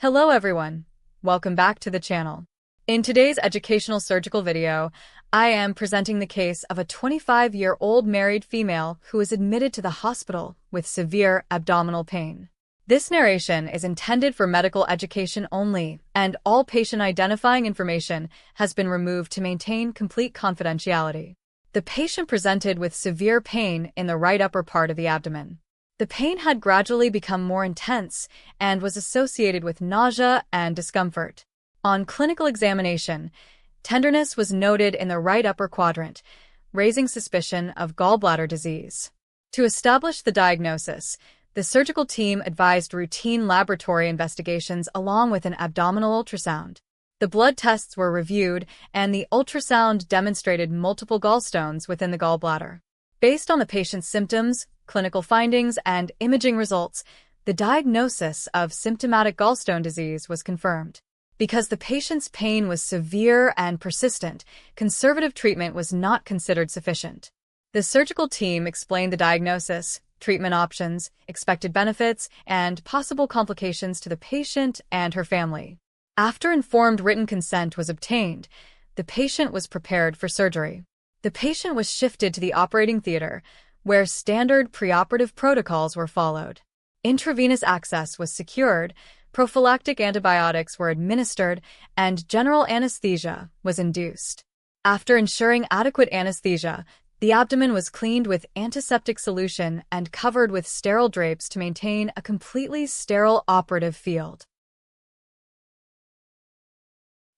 Hello everyone, welcome back to the channel. In today's educational surgical video, I am presenting the case of a 25-year-old married female who was admitted to the hospital with severe abdominal pain. This narration is intended for medical education only, and all patient identifying information has been removed to maintain complete confidentiality. The patient presented with severe pain in the right upper part of the abdomen. The pain had gradually become more intense and was associated with nausea and discomfort. On clinical examination, tenderness was noted in the right upper quadrant, raising suspicion of gallbladder disease. To establish the diagnosis, the surgical team advised routine laboratory investigations along with an abdominal ultrasound. The blood tests were reviewed, and the ultrasound demonstrated multiple gallstones within the gallbladder. Based on the patient's symptoms, clinical findings, and imaging results, the diagnosis of symptomatic gallstone disease was confirmed. Because the patient's pain was severe and persistent, conservative treatment was not considered sufficient. The surgical team explained the diagnosis, treatment options, expected benefits, and possible complications to the patient and her family. After informed written consent was obtained, the patient was prepared for surgery. The patient was shifted to the operating theater, where standard preoperative protocols were followed. Intravenous access was secured, prophylactic antibiotics were administered, and general anesthesia was induced. After ensuring adequate anesthesia, the abdomen was cleaned with antiseptic solution and covered with sterile drapes to maintain a completely sterile operative field.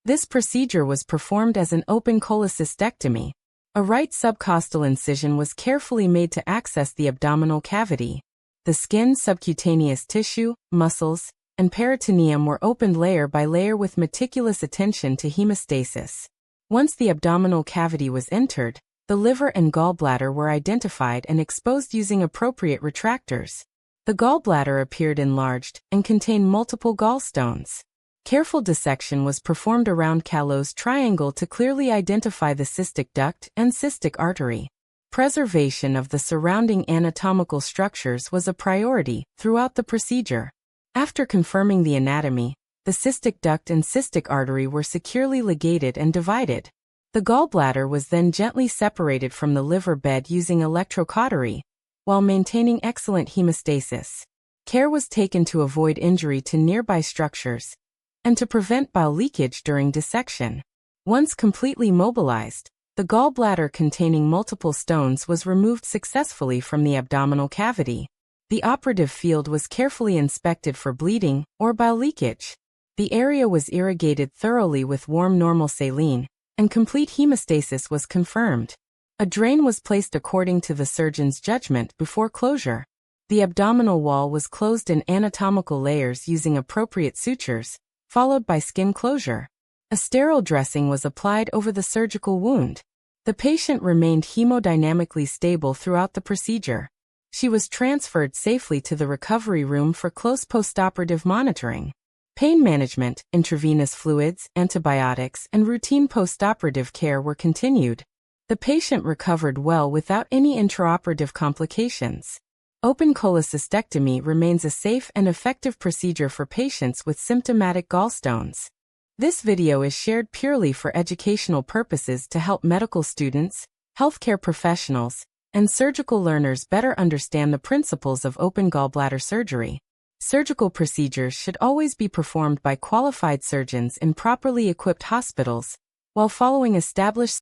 This procedure was performed as an open cholecystectomy. A right subcostal incision was carefully made to access the abdominal cavity. The skin, subcutaneous tissue, muscles, and peritoneum were opened layer by layer with meticulous attention to hemostasis. Once the abdominal cavity was entered, the liver and gallbladder were identified and exposed using appropriate retractors. The gallbladder appeared enlarged and contained multiple gallstones. Careful dissection was performed around Callo's triangle to clearly identify the cystic duct and cystic artery. Preservation of the surrounding anatomical structures was a priority throughout the procedure. After confirming the anatomy, the cystic duct and cystic artery were securely ligated and divided. The gallbladder was then gently separated from the liver bed using electrocautery, while maintaining excellent hemostasis. Care was taken to avoid injury to nearby structures and to prevent bile leakage during dissection. Once completely mobilized, the gallbladder containing multiple stones was removed successfully from the abdominal cavity. The operative field was carefully inspected for bleeding or bile leakage. The area was irrigated thoroughly with warm normal saline, and complete hemostasis was confirmed. A drain was placed according to the surgeon's judgment before closure. The abdominal wall was closed in anatomical layers using appropriate sutures, followed by skin closure. A sterile dressing was applied over the surgical wound. The patient remained hemodynamically stable throughout the procedure. She was transferred safely to the recovery room for close postoperative monitoring. Pain management, intravenous fluids, antibiotics, and routine postoperative care were continued. The patient recovered well without any intraoperative complications. Open cholecystectomy remains a safe and effective procedure for patients with symptomatic gallstones. This video is shared purely for educational purposes to help medical students, healthcare professionals, and surgical learners better understand the principles of open gallbladder surgery. Surgical procedures should always be performed by qualified surgeons in properly equipped hospitals, while following established